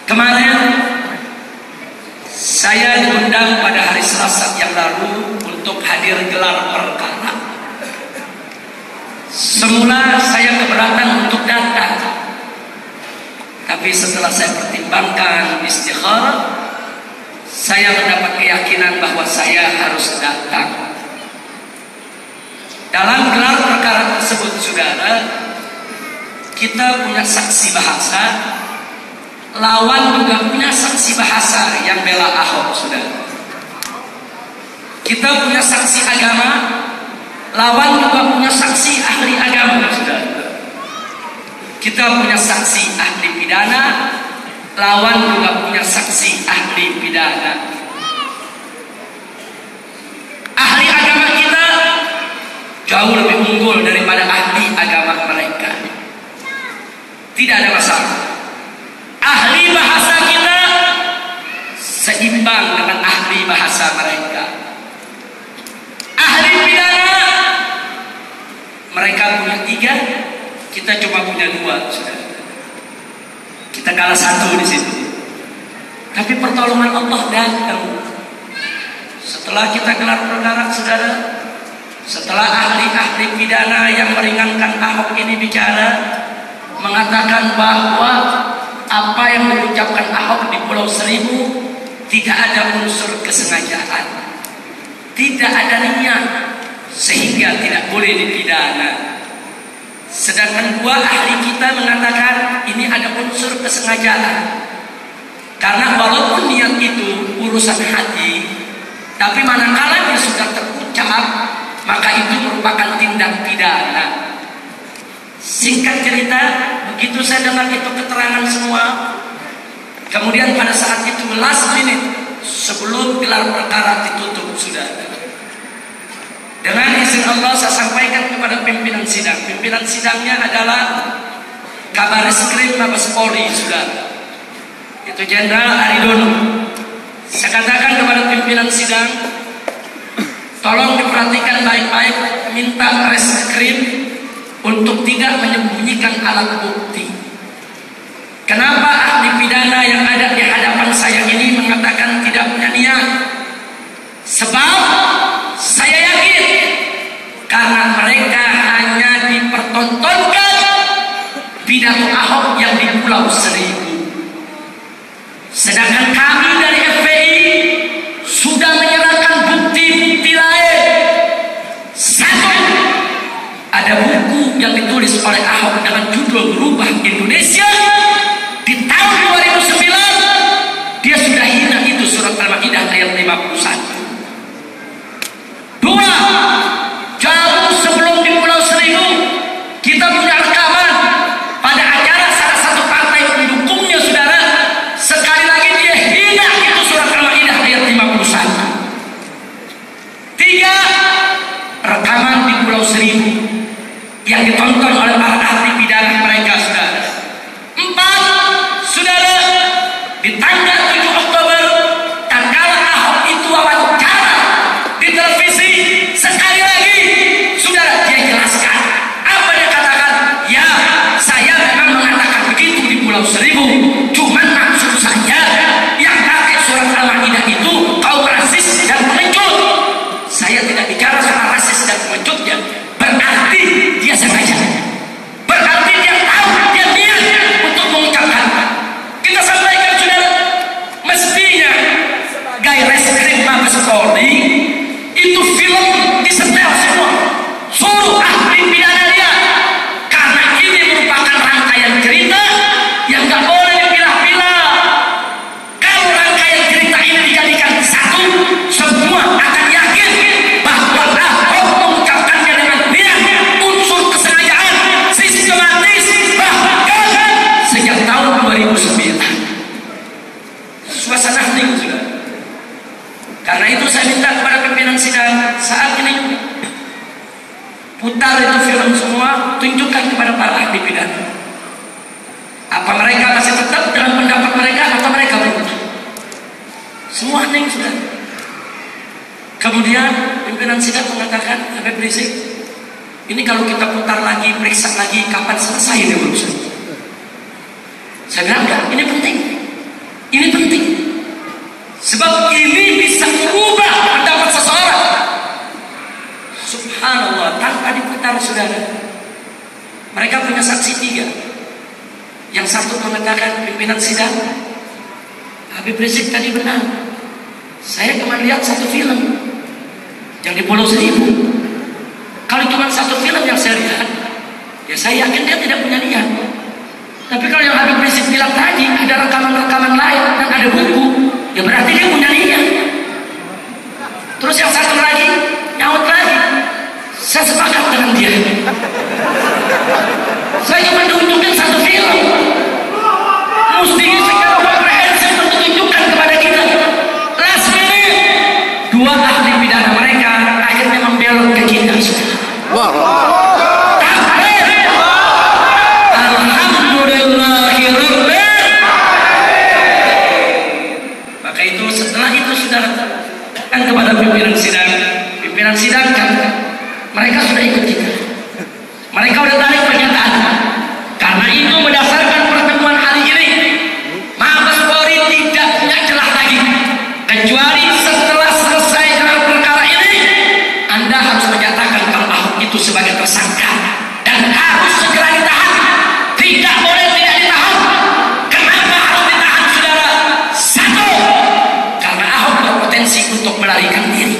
Kemarin saya diundang pada hari Selasa yang lalu untuk hadir gelar perkara. Semula saya keberatan untuk datang, tapi setelah saya pertimbangkan istikharah, saya mendapat keyakinan bahwa saya harus datang. Dalam gelar perkara tersebut, saudara, kita punya saksi bahasa, lawan juga punya saksi bahasa yang bela Ahok, saudara. Kita punya saksi agama, lawan juga punya saksi ahli agama, saudara. Kita punya saksi ahli pidana, lawan juga punya saksi ahli pidana. Ahli agama kita jauh lebih unggul daripada ahli agama mereka. Tidak ada masalah. Ahli bahasa kita seimbang dengan ahli bahasa mereka. Ahli pidana mereka punya 3, kita cuma punya 2, saudara. Kita kalah 1 di situ. Tapi pertolongan Allah datang. Setelah kita gelar perkara, saudara, setelah ahli-ahli pidana yang meringankan Ahok ini bicara, mengatakan bahwa apa yang diucapkan Ahok di Pulau Seribu tidak ada unsur kesengajaan, tidak ada niat, sehingga tidak boleh dipidana. Sedangkan 2 ahli kita mengatakan ini ada unsur kesengajaan, karena walaupun niat itu urusan hati, tapi manakala dia sudah terucap, maka itu merupakan tindak pidana. Singkat cerita, begitu saya dengar itu keterangan semua, kemudian pada saat itu last minute sebelum gelar perkara ditutup, sudah dengan izin Allah saya sampaikan kepada pimpinan sidang. Pimpinan sidangnya adalah Kabareskrim Mabes Polri, sudah, itu Jenderal Aridono. Saya katakan kepada pimpinan sidang, tolong diperhatikan baik-baik, minta reskrim untuk tidak menyembunyikan alat bukti. Kenapa ahli pidana yang ada di hadapan saya ini mengatakan tidak punya niat? Sebab saya yakin karena mereka hanya dipertontonkan pidato Ahok yang di Pulau Seribu. Sedangkan kami dari FPI sudah menyerahkan bukti-bukti lain. Satu, ada buku yang ditulis oleh Ahok dengan judul Berubah Indonesia. Di tahun 2009 dia sudah hina itu surat Al-Maidah ayat 51. 2, jauh sebelum di Pulau Seribu kita punya rekaman pada acara salah satu partai pendukungnya, saudara. Sekali lagi dia hina itu surat Al-Maidah ayat 51. 3, rekaman di Pulau Seribu yang ditonton oleh para ahli pidana mereka, saudara. 4, saudara, di tanggal 7 Oktober tatkala Ahok itu wawancara di televisi, sekali lagi saudara dia jelaskan apa dia katakan. Ya, saya memang mengatakan begitu di Pulau Seribu, cuman maksud saya yang pakai surat Al-Maidah itu kaum rasis dan pengecut. Saya tidak bicara soal rasis dan pengecutnya. Berarti dia sengaja, berarti dia tahu, dia niat untuk mengucapkan. Kita sampaikan, saudara, mestinya sebagai reskrim Mabes Polri itu film disetel semua, suruh ahli pidana dia, karena ini merupakan rangkaian cerita yang gak boleh dipilah-pilah. Kalau rangkaian cerita ini dijadikan satu, semua akan yakin bahwa Ahok mengucapkannya dengan niat, unsur kesengajaan, sistematis, bahkan sejak tahun 2009. Suasana hening, sudah. Karena itu saya minta kepada pimpinan sidang saat ini putar itu film semua, tunjukkan kepada para ahli pidana. Apa mereka masih tetap dengan pendapat mereka atau mereka berubah? Semua hening, sudah. Kemudian pimpinan sidang mengatakan, Habib Rizik, ini kalau kita putar lagi, periksa lagi, kapan selesai ini urusan? Saya bilang enggak, ini penting. Sebab ini bisa merubah pendapat seseorang. Subhanallah, tanpa diputar saudara. Mereka punya saksi 3. Yang satu mengatakan pimpinan sidang, Habib Rizik tadi benar. Saya kemarin lihat satu film yang di Pulau Seribu. Kalau cuma satu film yang saya lihat, ya saya yakin dia tidak punya niat. Tapi kalau yang Habib Rizik bilang tadi ada rekaman-rekaman lain dan ada buku, ya berarti dia punya niat. Terus yang satu lagi nyaut lagi, saya sepakat dengan dia. Saya cuma tunjukin satu film, mestinya secara komprehensif untuk tunjukkan kepada kita. Last minute, 2 ahli pidana mereka akhirnya membelot ke kita. Maka itu setelah itu saudara kan kepada pimpinan sidang kan mereka sudah ikut kita. Mereka sudah tarik pernyataan. Karena itu berdasarkan pertemuan hari ini, Mabes Polri tidak punya celah lagi, kecuali setelah selesai dengan perkara ini, Anda harus menyatakan kalau Ahok itu sebagai tersangka dan harus segera ditahan. Tidak boleh tidak ditahan. Kenapa harus ditahan, saudara? 1, karena Ahok berpotensi untuk melarikan diri.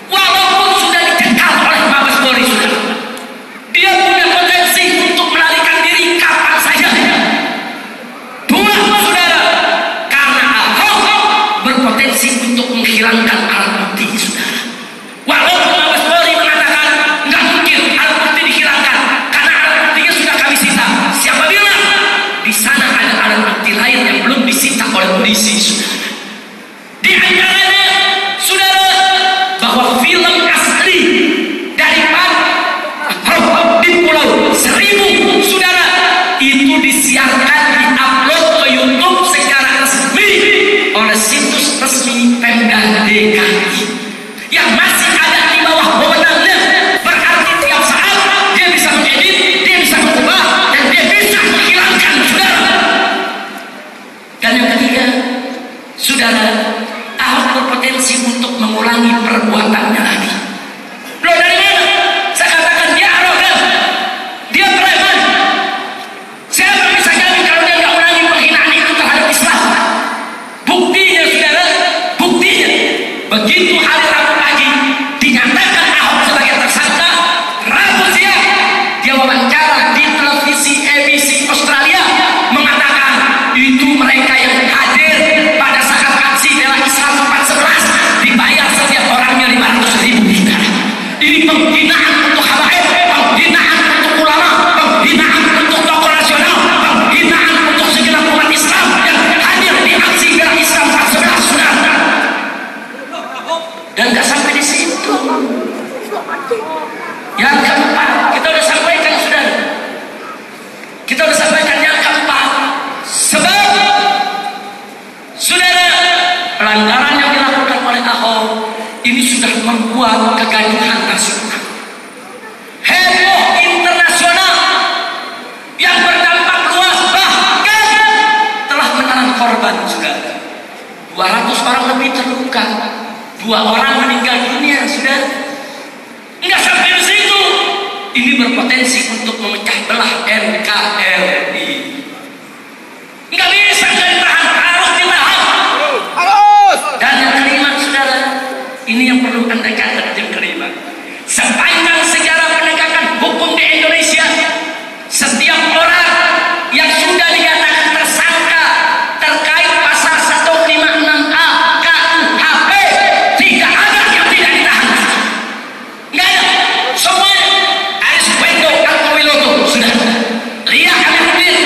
Walaupun sudah dicekal oleh Mabes Polri, saudara, dia punya potensi untuk melarikan diri kapan saja. 2, saudara, karena Ahok berpotensi untuk menghilangkan alat bukti, saudara. Walaupun Mabes Polri mengatakan nggak mungkin alat bukti dihilangkan karena alat buktinya sudah kami sita. Siapa bilang? Di sana ada alat bukti lain yang belum disita oleh polisi, saudara. Di antaranya, saudara, bahwa film asli daripada di Pulau Seribu, saudara, itu disiarkan, diupload ke YouTube secara resmi oleh situs resmi Pemda DKI yang masih ada di bawah wewenangnya. Berarti tiap saat dia bisa mengedit, dia bisa mengubah, dan dia bisa menghilangkan, saudara. Dan yang ketiga, saudara, Ahok berpotensi untuk mengulangi perbuatannya lagi. Loh, dari mana? Saya katakan dia arogan, dia preman. Siapa bisa jamin kalau dia nggak ulangi penghinaan itu terhadap Islam? Buktinya, saudara, buktinya begitu hari Rabu pagi dinyatakan Ahok sebagai tersangka, Rabu siang dia wawancara di televisi ABC Australia mengatakan itu mereka yang hadir pada saat aksi bela Islam 4/11 dibayar setiap orangnya 500.000 dinar. Ini penghinaan untuk habaib, penghinaan untuk ulama, penghinaan untuk tokoh nasional, penghinaan untuk segenap umat Islam yang hadir di aksi bela Islam 4/11, saudara. Dan gak sampai di situ. Yang keempat, kita udah sampaikan, saudara. Kita udah sampaikan yang keempat. Sebab, saudara, pelanggaran yang dilakukan oleh Ahok ini sudah membuat kegaduhan nasional, heboh internasional yang berdampak luas, bahkan telah menelan korban, saudara. 200 orang lebih terluka, 2 orang meninggal dunia, saudara. Enggak sampai di situ, ini berpotensi untuk memecah belah NKRI. Enggak bisa ditahan, harus ditahan. Dan yang kelima, saudara, ini yang perlu Anda catat. Yang kelima, sepanjang sejarah penegakan hukum di Indonesia, setiap orang yang sudah dinyatakan tersangka terkait pasal 156A KUHP, tidak ada yang tidak ditahan. Nggak ada, semuanya. Aris Wendo Atmawiloto, sudah. Lia Habib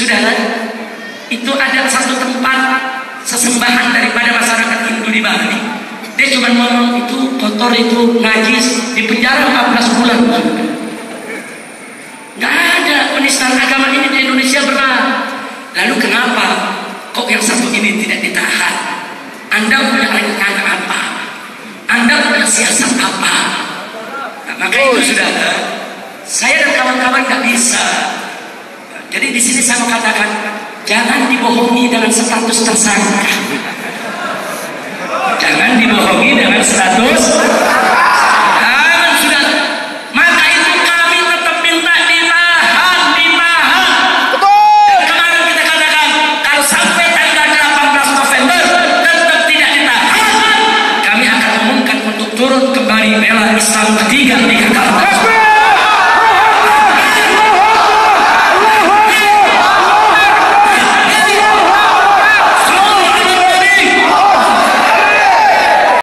Saudara, itu ada satu tempat sesembahan daripada masyarakat Hindu di Bali. Dia cuma ngomong itu kotor, itu najis, di penjara 14 bulan. Nggak ada penistaan agama ini di Indonesia pernah. Lalu kenapa kok yang satu ini tidak ditahan? Anda punya rencana apa? Anda punya siasat apa? Nah, maka itu saudara, saya dan kawan-kawan nggak bisa. Jadi di sini saya mau katakan, jangan dibohongi dengan status tersangka. Jangan dibohongi dengan status